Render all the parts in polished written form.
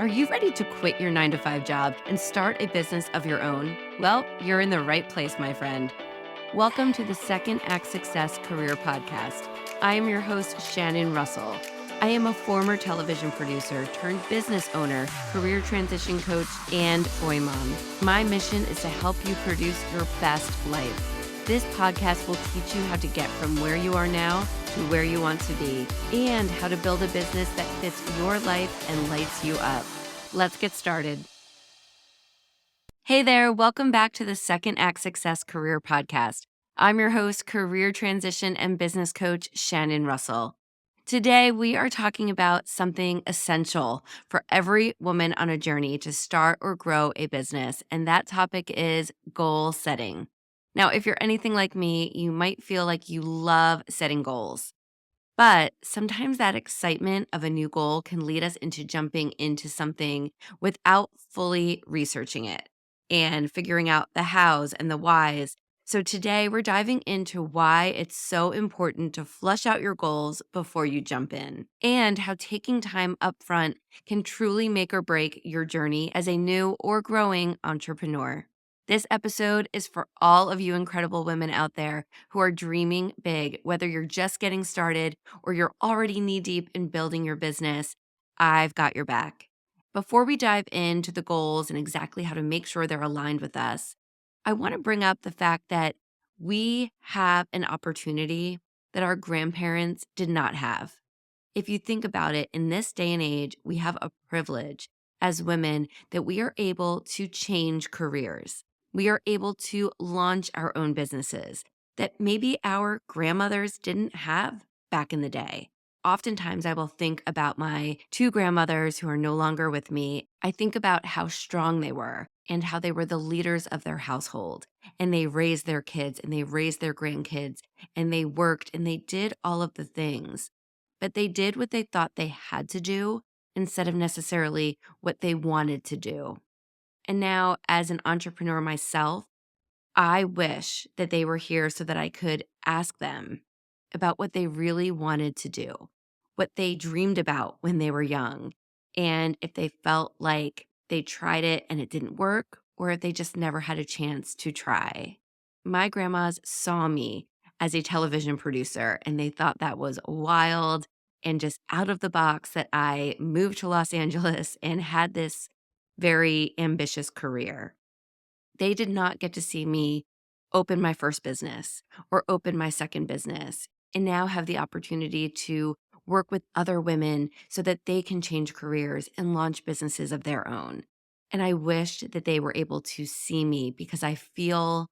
Are you ready to quit your 9 to 5 job and start a business of your own? Well, you're in the right place, my friend. Welcome to the Second Act Success Career Podcast. I am your host, Shannon Russell. I am a former television producer turned business owner, career transition coach, and boy mom. My mission is to help you produce your best life. This podcast will teach you how to get from where you are now to where you want to be, and how to build a business that fits your life and lights you up. Let's get started. Hey there, welcome back to the Second Act Success Career Podcast. I'm your host, career transition and business coach, Shannon Russell. Today, we are talking about something essential for every woman on a journey to start or grow a business, and that topic is goal setting. Now, if you're anything like me, you might feel like you love setting goals. But sometimes that excitement of a new goal can lead us into jumping into something without fully researching it and figuring out the hows and the whys. So today we're diving into why it's so important to flush out your goals before you jump in, and how taking time up front can truly make or break your journey as a new or growing entrepreneur. This episode is for all of you incredible women out there who are dreaming big, whether you're just getting started or you're already knee deep in building your business. I've got your back. Before we dive into the goals and exactly how to make sure they're aligned with us, I want to bring up the fact that we have an opportunity that our grandparents did not have. If you think about it, in this day and age, we have a privilege as women that we are able to change careers. We are able to launch our own businesses that maybe our grandmothers didn't have back in the day. Oftentimes, I will think about my two grandmothers who are no longer with me. I think about how strong they were and how they were the leaders of their household, and they raised their kids and they raised their grandkids, and they worked and they did all of the things, but they did what they thought they had to do instead of necessarily what they wanted to do. And now, as an entrepreneur myself, I wish that they were here so that I could ask them about what they really wanted to do, what they dreamed about when they were young, and if they felt like they tried it and it didn't work, or if they just never had a chance to try. My grandmas saw me as a television producer, and they thought that was wild and just out of the box that I moved to Los Angeles and had this very ambitious career. They did not get to see me open my first business or open my second business, and now have the opportunity to work with other women so that they can change careers and launch businesses of their own. And I wished that they were able to see me because I feel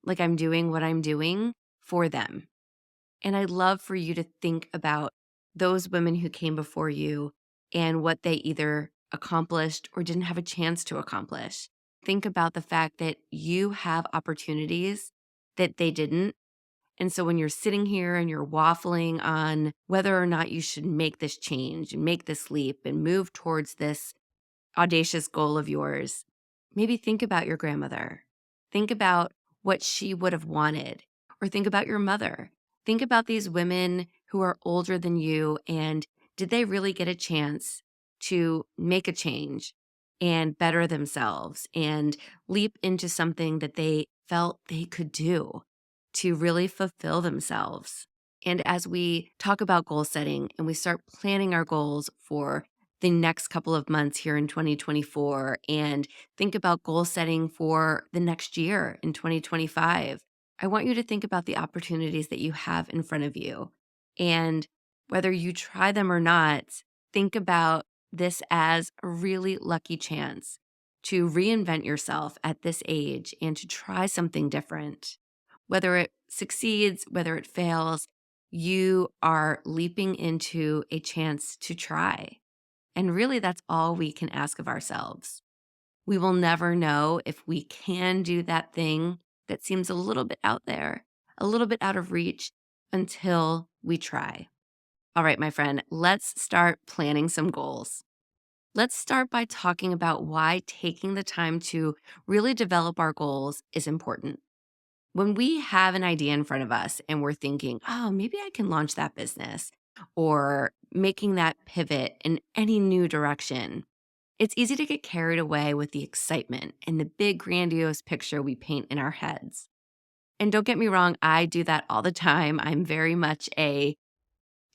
like I'm doing what I'm doing for them. And I'd love for you to think about those women who came before you and what they either accomplished or didn't have a chance to accomplish. Think about the fact that you have opportunities that they didn't. And so when you're sitting here and you're waffling on whether or not you should make this change and make this leap and move towards this audacious goal of yours, maybe think about your grandmother. Think about what she would have wanted, or think about your mother. Think about these women who are older than you, and did they really get a chance to make a change and better themselves and leap into something that they felt they could do to really fulfill themselves? And as we talk about goal setting and we start planning our goals for the next couple of months here in 2024, and think about goal setting for the next year in 2025, I want you to think about the opportunities that you have in front of you. And whether you try them or not, think about this as a really lucky chance to reinvent yourself at this age and to try something different. Whether it succeeds, whether it fails, you are leaping into a chance to try. And really, that's all we can ask of ourselves. We will never know if we can do that thing that seems a little bit out there, a little bit out of reach, until we try. All right, my friend, let's start planning some goals. Let's start by talking about why taking the time to really develop our goals is important. When we have an idea in front of us and we're thinking, oh, maybe I can launch that business, or making that pivot in any new direction, It's easy to get carried away with the excitement and the big, grandiose picture we paint in our heads. And don't get me wrong, I do that all the time. I'm very much a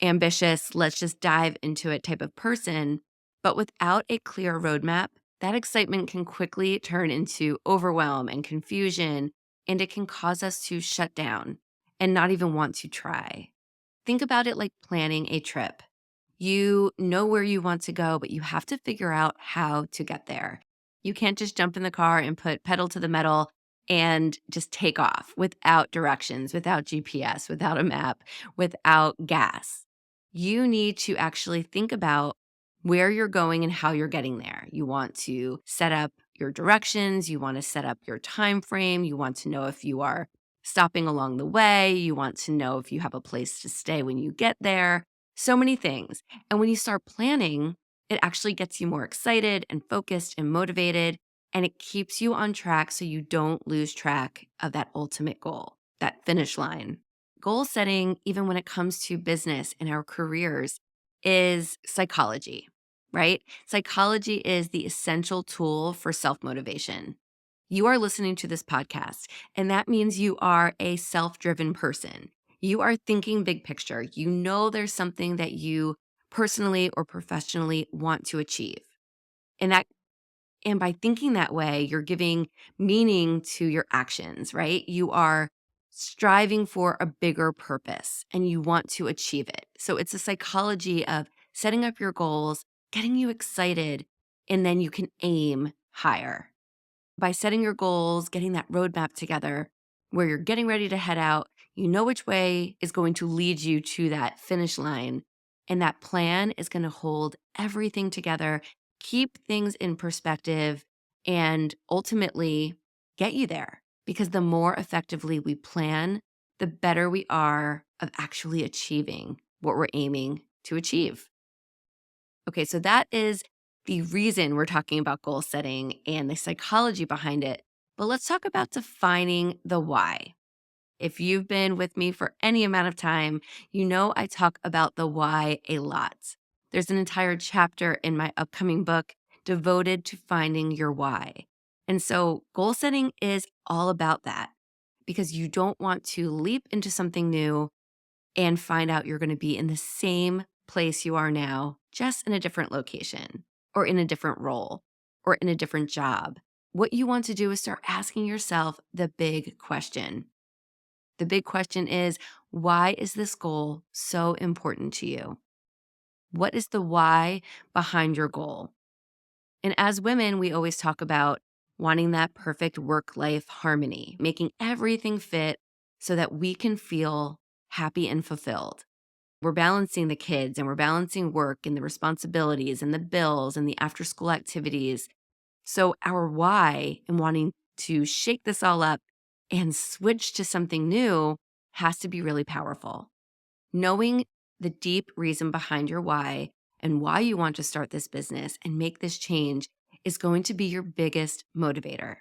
ambitious, let's just dive into it type of person. But without a clear roadmap, that excitement can quickly turn into overwhelm and confusion, and it can cause us to shut down and not even want to try. Think about it like planning a trip. You know where you want to go, but you have to figure out how to get there. You can't just jump in the car and put pedal to the metal and just take off without directions, without GPS, without a map, without gas. You need to actually think about where you're going and how you're getting there. You want to set up your directions, you want to set up your time frame, you want to know if you are stopping along the way, you want to know if you have a place to stay when you get there. So many things. And when you start planning, it actually gets you more excited and focused and motivated, and it keeps you on track so you don't lose track of that ultimate goal, that finish line. Goal setting, even when it comes to business and our careers, is psychology, right? Psychology is the essential tool for self motivation. You are listening to this podcast, and that means you are a self driven person. You are thinking big picture. You know there's something that you personally or professionally want to achieve. And that and by thinking that way, you're giving meaning to your actions, right? You are striving for a bigger purpose and you want to achieve it. So it's a psychology of setting up your goals, getting you excited, and then you can aim higher. By setting your goals, getting that roadmap together where you're getting ready to head out, you know which way is going to lead you to that finish line. And that plan is going to hold everything together, keep things in perspective, and ultimately get you there. Because the more effectively we plan, the better we are of actually achieving what we're aiming to achieve. Okay, so that is the reason we're talking about goal setting and the psychology behind it. But let's talk about defining the why. If you've been with me for any amount of time, you know I talk about the why a lot. There's an entire chapter in my upcoming book devoted to finding your why. And so goal setting is all about that because you don't want to leap into something new and find out you're going to be in the same place you are now, just in a different location or in a different role or in a different job. What you want to do is start asking yourself the big question. The big question is, why is this goal so important to you? What is the why behind your goal? And as women, we always talk about wanting that perfect work-life harmony, making everything fit so that we can feel happy and fulfilled. We're balancing the kids and we're balancing work and the responsibilities and the bills and the after school activities. So, our why in wanting to shake this all up and switch to something new has to be really powerful. Knowing the deep reason behind your why and why you want to start this business and make this change is going to be your biggest motivator.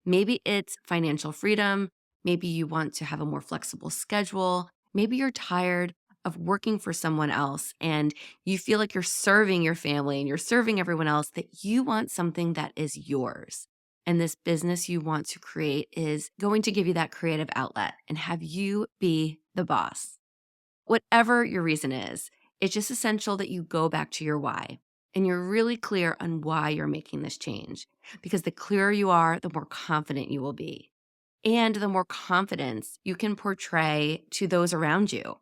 Maybe it's financial freedom. Maybe you want to have a more flexible schedule. Maybe you're tired of working for someone else and you feel like you're serving your family and you're serving everyone else, that you want something that is yours. And this business you want to create is going to give you that creative outlet and have you be the boss. Whatever your reason is, it's just essential that you go back to your why and you're really clear on why you're making this change. Because the clearer you are, the more confident you will be. And the more confidence you can portray to those around you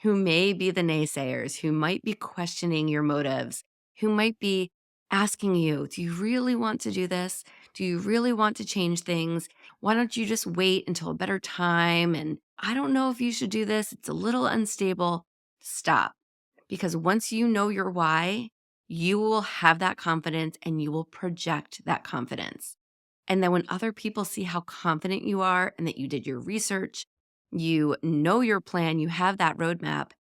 who may be the naysayers, who might be questioning your motives, who might be asking you, do you really want to do this? Do you really want to change things? Why don't you just wait until a better time? And I don't know if you should do this. It's a little unstable. Stop. Because once you know your why, you will have that confidence and you will project that confidence. And then when other people see how confident you are and that you did your research, you know your plan, you have that roadmap,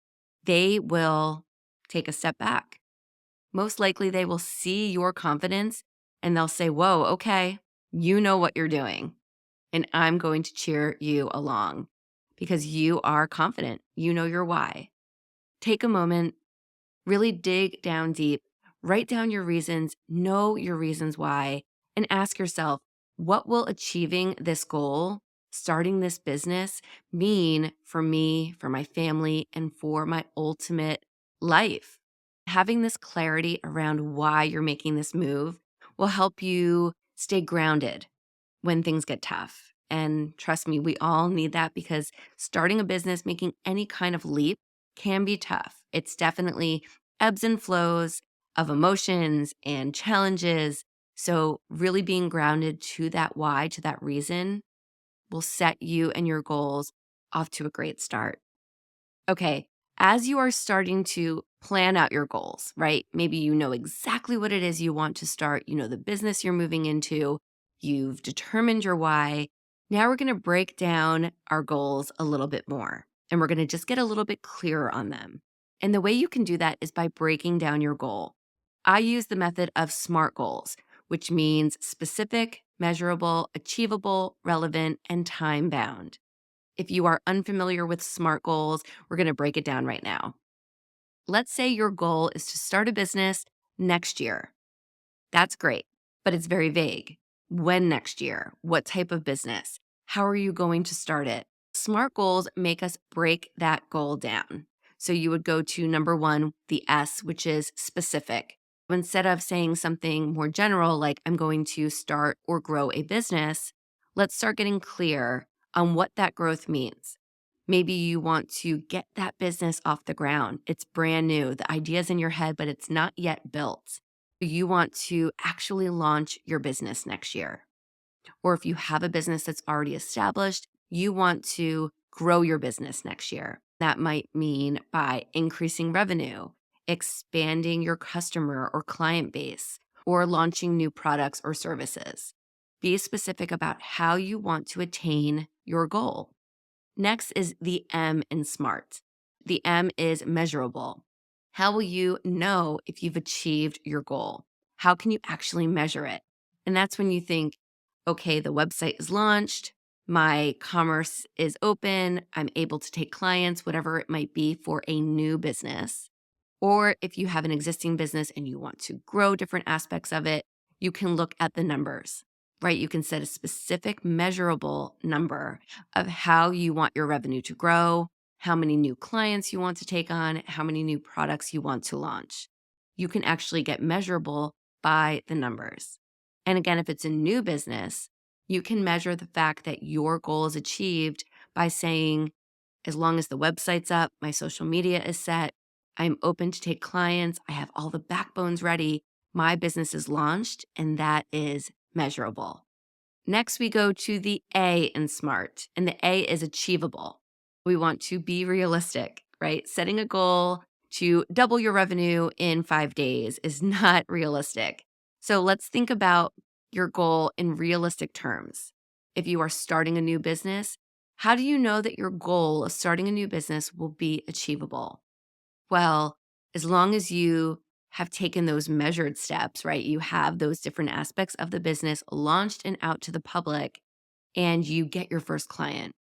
they will take a step back. Most likely, they will see your confidence and they'll say, whoa, okay, you know what you're doing. And I'm going to cheer you along because you are confident. You know your why. Take a moment, really dig down deep, Write down your reasons, know your reasons why, and ask yourself, what will achieving this goal, starting this business, mean for me, for my family, and for my ultimate life? Having this clarity around why you're making this move will help you stay grounded when things get tough. And trust me, we all need that because starting a business, making any kind of leap can be tough. It's definitely ebbs and flows of emotions and challenges. So, really being grounded to that why, to that reason, will set you and your goals off to a great start. Okay, as you are starting to plan out your goals, right? Maybe you know exactly what it is you want to start, you know the business you're moving into, you've determined your why. Now we're going to break down our goals a little bit more and we're going to just get a little bit clearer on them. And the way you can do that is by breaking down your goal. I use the method of SMART goals, which means specific, measurable, achievable, relevant, and time bound. If you are unfamiliar with SMART goals, we're going to break it down right now. Let's say your goal is to start a business next year. That's great, but it's very vague. When next year? What type of business? How are you going to start it? SMART goals make us break that goal down. So you would go to number one, the S, which is specific. Instead of saying something more general, like I'm going to start or grow a business, let's start getting clear on what that growth means. Maybe you want to get that business off the ground. It's brand new. The idea's in your head, but it's not yet built. You want to actually launch your business next year. Or if you have a business that's already established, you want to grow your business next year. That might mean by increasing revenue, expanding your customer or client base, or launching new products or services. Be specific about how you want to attain your goal. Next is the M in SMART. The M is measurable. How will you know if you've achieved your goal? How can you actually measure it? And that's when you think, okay, the website is launched, my commerce is open, I'm able to take clients, whatever it might be for a new business. Or if you have an existing business and you want to grow different aspects of it, you can look at the numbers, right? You can set a specific measurable number of how you want your revenue to grow, how many new clients you want to take on, how many new products you want to launch. You can actually get measurable by the numbers. And again, if it's a new business, you can measure the fact that your goal is achieved by saying, as long as the website's up, my social media is set, I'm open to take clients, I have all the backbones ready, my business is launched, and that is measurable. Next, we go to the A in SMART, and the A is achievable. We want to be realistic, right? Setting a goal to double your revenue in 5 days is not realistic. So let's think about your goal in realistic terms. If you are starting a new business, how do you know that your goal of starting a new business will be achievable? Well, as long as you have taken those measured steps, right? You have those different aspects of the business launched and out to the public, and you get your first client,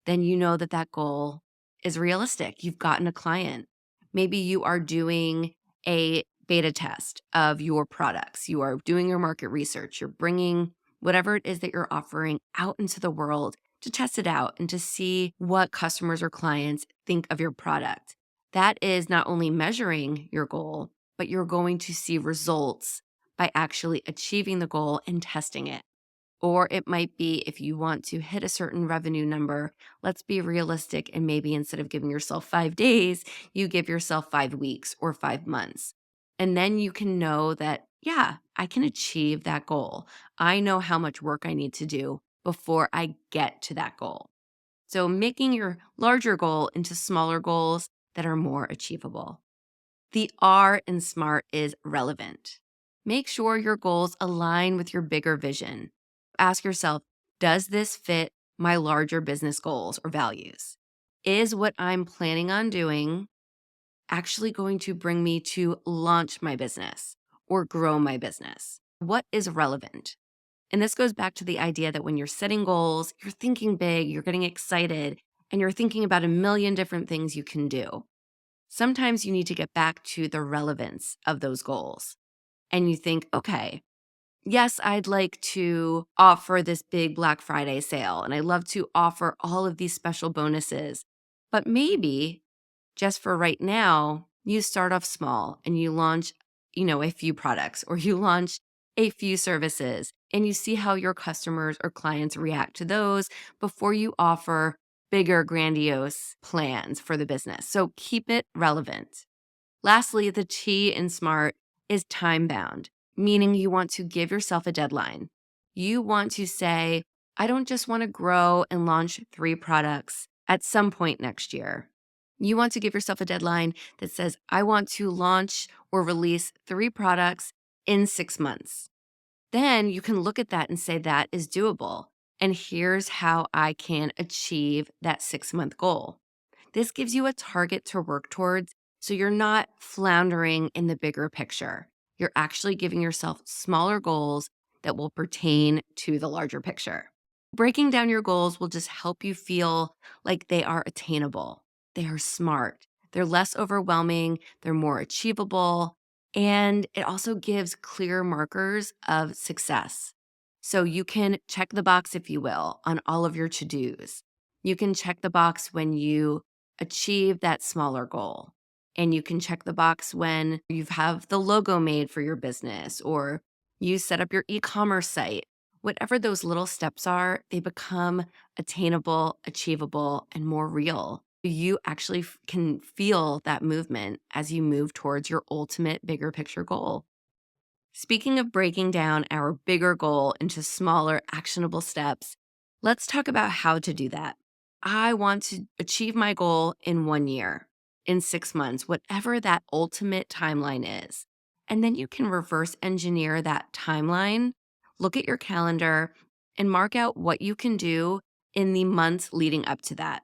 then you know that that goal is realistic. You've gotten a client. Maybe you are doing a beta test of your products. You are doing your market research. You're bringing whatever it is that you're offering out into the world to test it out and to see what customers or clients think of your product. That is not only measuring your goal, but you're going to see results by actually achieving the goal and testing it. Or it might be if you want to hit a certain revenue number, let's be realistic and maybe instead of giving yourself 5 days, you give yourself 5 weeks or 5 months. And then you can know that, yeah, I can achieve that goal. I know how much work I need to do before I get to that goal. So making your larger goal into smaller goals that are more achievable. The R in SMART is relevant. Make sure your goals align with your bigger vision. Ask yourself, does this fit my larger business goals or values? Is what I'm planning on doing actually going to bring me to launch my business or grow my business? What is relevant? And this goes back to the idea that when you're setting goals, you're thinking big, you're getting excited, and you're thinking about a million different things you can do. Sometimes you need to get back to the relevance of those goals. and you think, okay, yes, I'd like to offer this big Black Friday sale, and I love to offer all of these special bonuses. But maybe just for right now, you start off small and you launch, a few products or you launch a few services and you see how your customers or clients react to those before you offer bigger, grandiose plans for the business. So keep it relevant. Lastly, the T in SMART is time bound, meaning you want to give yourself a deadline. You want to say, I don't just want to grow and launch 3 products at some point next year. You want to give yourself a deadline that says, I want to launch or release 3 products in 6 months. Then you can look at that and say, that is doable. And here's how I can achieve that 6-month goal. This gives you a target to work towards, so you're not floundering in the bigger picture. You're actually giving yourself smaller goals that will pertain to the larger picture. Breaking down your goals will just help you feel like they are attainable. They are smart. They're less overwhelming. They're more achievable. And it also gives clear markers of success. So you can check the box, if you will, on all of your to-dos. You can check the box when you achieve that smaller goal. And you can check the box when you have the logo made for your business or you set up your e-commerce site. Whatever those little steps are, they become attainable, achievable, and more real. You actually can feel that movement as you move towards your ultimate bigger picture goal. Speaking of breaking down our bigger goal into smaller, actionable steps, let's talk about how to do that. I want to achieve my goal in 1 year, in 6 months, whatever that ultimate timeline is. And then you can reverse engineer that timeline, look at your calendar, and mark out what you can do in the months leading up to that.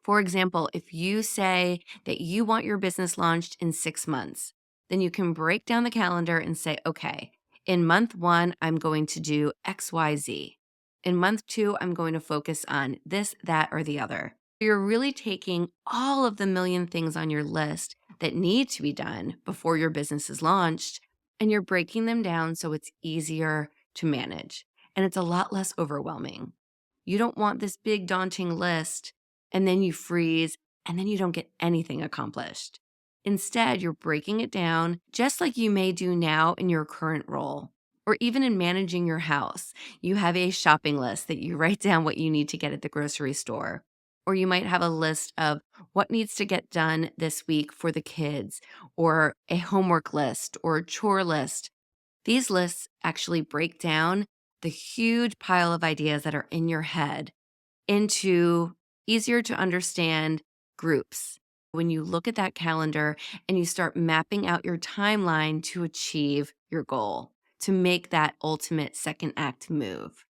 For example, if you say that you want your business launched in 6 months, then you can break down the calendar and say, okay, in month 1, I'm going to do XYZ. In month 2, I'm going to focus on this, that, or the other. You're really taking all of the million things on your list that need to be done before your business is launched, and you're breaking them down so it's easier to manage and it's a lot less overwhelming. You don't want this big, daunting list and then you freeze and then you don't get anything accomplished. Instead, you're breaking it down just like you may do now in your current role or even in managing your house. You have a shopping list that you write down what you need to get at the grocery store. Or you might have a list of what needs to get done this week for the kids, or a homework list or a chore list. These lists actually break down the huge pile of ideas that are in your head into easier to understand groups. When you look at that calendar and you start mapping out your timeline to achieve your goal, to make that ultimate second act move.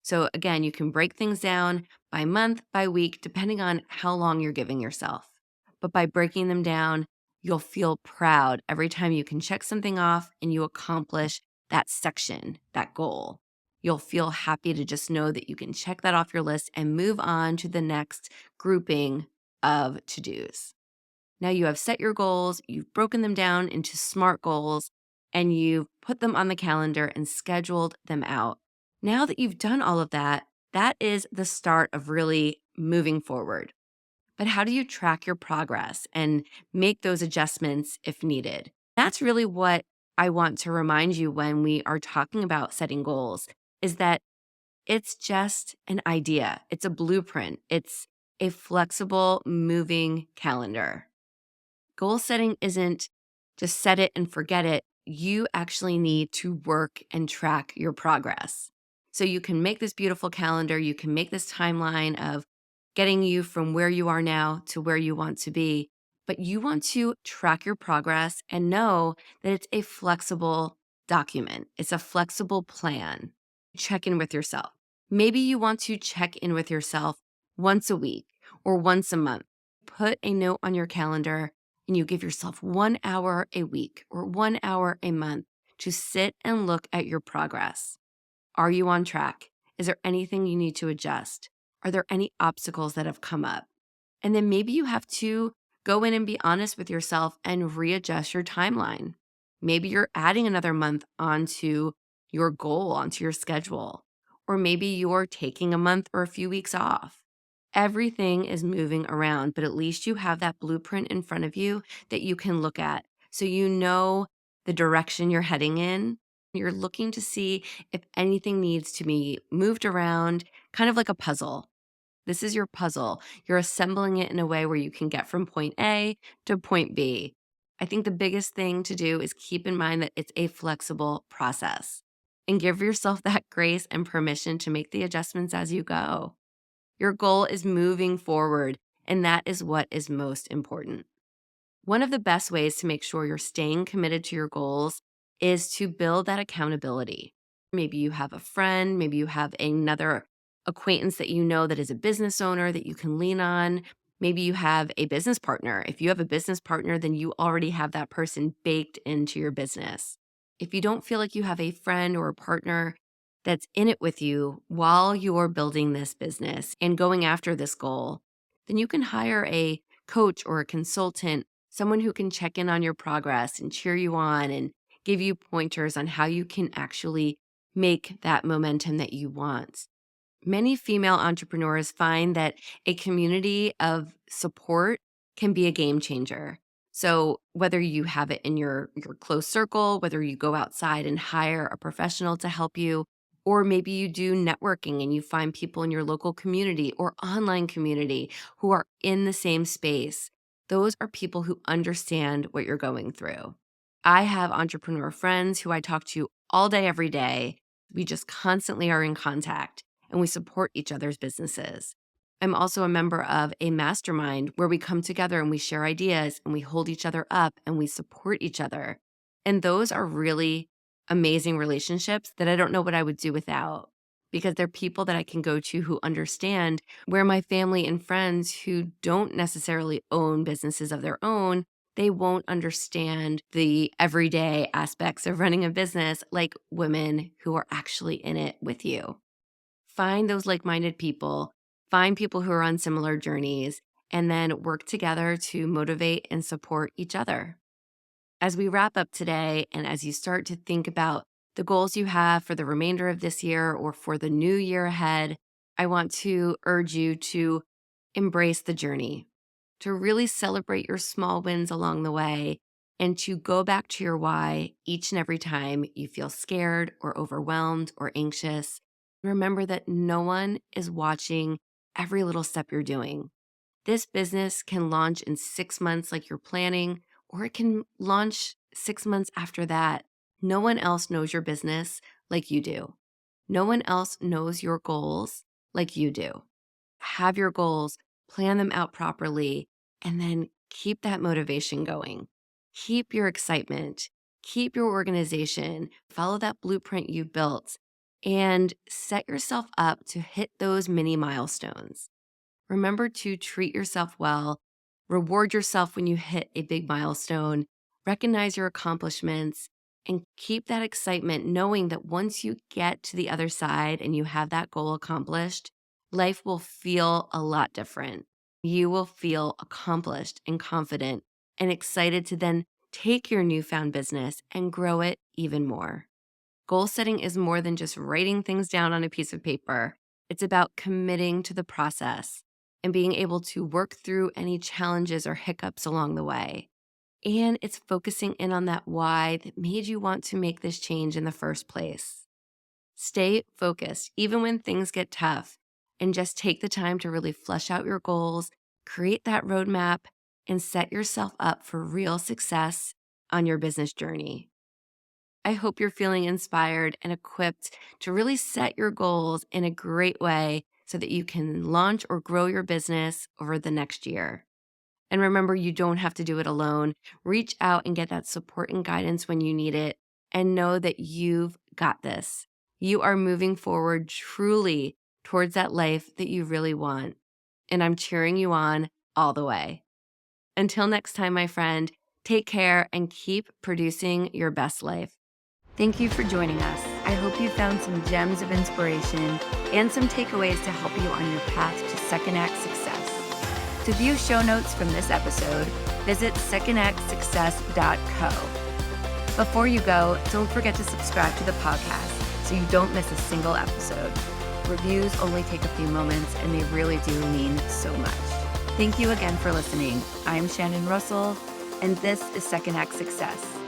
So again, you can break things down by month, by week, depending on how long you're giving yourself. But by breaking them down, you'll feel proud every time you can check something off and you accomplish that section, that goal. You'll feel happy to just know that you can check that off your list and move on to the next grouping of to-dos. Now you have set your goals, you've broken them down into SMART goals, and you've put them on the calendar and scheduled them out. Now that you've done all of that, that is the start of really moving forward. But how do you track your progress and make those adjustments if needed? That's really what I want to remind you when we are talking about setting goals, is that it's just an idea. It's a blueprint. It's a flexible, moving calendar. Goal setting isn't just set it and forget it. You actually need to work and track your progress. So you can make this beautiful calendar, you can make this timeline of getting you from where you are now to where you want to be, but you want to track your progress and know that it's a flexible document. It's a flexible plan. Check in with yourself. Maybe you want to check in with yourself once a week or once a month. Put a note on your calendar and you give yourself 1 hour a week or 1 hour a month to sit and look at your progress. Are you on track? Is there anything you need to adjust? Are there any obstacles that have come up? And then maybe you have to go in and be honest with yourself and readjust your timeline. Maybe you're adding another month onto your goal, onto your schedule. Or maybe you're taking a month or a few weeks off. Everything is moving around, but at least you have that blueprint in front of you that you can look at. So you know the direction you're heading in. You're looking to see if anything needs to be moved around, kind of like a puzzle. This is your puzzle. You're assembling it in a way where you can get from point A to point B. I think the biggest thing to do is keep in mind that it's a flexible process and give yourself that grace and permission to make the adjustments as you go. Your goal is moving forward, and that is what is most important. One of the best ways to make sure you're staying committed to your goals is to build that accountability. Maybe you have a friend, maybe you have another acquaintance that you know that is a business owner that you can lean on. Maybe you have a business partner. If you have a business partner, then you already have that person baked into your business. If you don't feel like you have a friend or a partner that's in it with you while you're building this business and going after this goal, then you can hire a coach or a consultant, someone who can check in on your progress and cheer you on and give you pointers on how you can actually make that momentum that you want. Many female entrepreneurs find that a community of support can be a game changer. So whether you have it in your close circle, whether you go outside and hire a professional to help you, or maybe you do networking and you find people in your local community or online community who are in the same space, those are people who understand what you're going through. I have entrepreneur friends who I talk to all day, every day. We just constantly are in contact and we support each other's businesses. I'm also a member of a mastermind where we come together and we share ideas and we hold each other up and we support each other. And those are really amazing relationships that I don't know what I would do without, because they're people that I can go to who understand where my family and friends who don't necessarily own businesses of their own, they won't understand the everyday aspects of running a business like women who are actually in it with you. Find those like-minded people, find people who are on similar journeys, and then work together to motivate and support each other. As we wrap up today, and as you start to think about the goals you have for the remainder of this year or for the new year ahead, I want to urge you to embrace the journey, to really celebrate your small wins along the way, and to go back to your why each and every time you feel scared or overwhelmed or anxious. Remember that no one is watching every little step you're doing. This business can launch in 6 months like you're planning, or it can launch 6 months after that. No one else knows your business like you do. No one else knows your goals like you do. Have your goals, plan them out properly, and then keep that motivation going. Keep your excitement, keep your organization, follow that blueprint you built, and set yourself up to hit those mini milestones. Remember to treat yourself well, reward yourself when you hit a big milestone, recognize your accomplishments, and keep that excitement knowing that once you get to the other side and you have that goal accomplished, life will feel a lot different. You will feel accomplished and confident and excited to then take your newfound business and grow it even more. Goal setting is more than just writing things down on a piece of paper. It's about committing to the process and being able to work through any challenges or hiccups along the way. And it's focusing in on that why that made you want to make this change in the first place. Stay focused, even when things get tough, and just take the time to really flesh out your goals, create that roadmap, and set yourself up for real success on your business journey. I hope you're feeling inspired and equipped to really set your goals in a great way so that you can launch or grow your business over the next year. And remember, you don't have to do it alone. Reach out and get that support and guidance when you need it, and know that you've got this. You are moving forward truly towards that life that you really want. And I'm cheering you on all the way. Until next time, my friend, take care and keep producing your best life. Thank you for joining us. I hope you found some gems of inspiration and some takeaways to help you on your path to second act success. To view show notes from this episode, visit secondactsuccess.co. Before you go, don't forget to subscribe to the podcast so you don't miss a single episode. Reviews only take a few moments and they really do mean so much. Thank you again for listening. I'm Shannon Russell, and this is Second Act Success.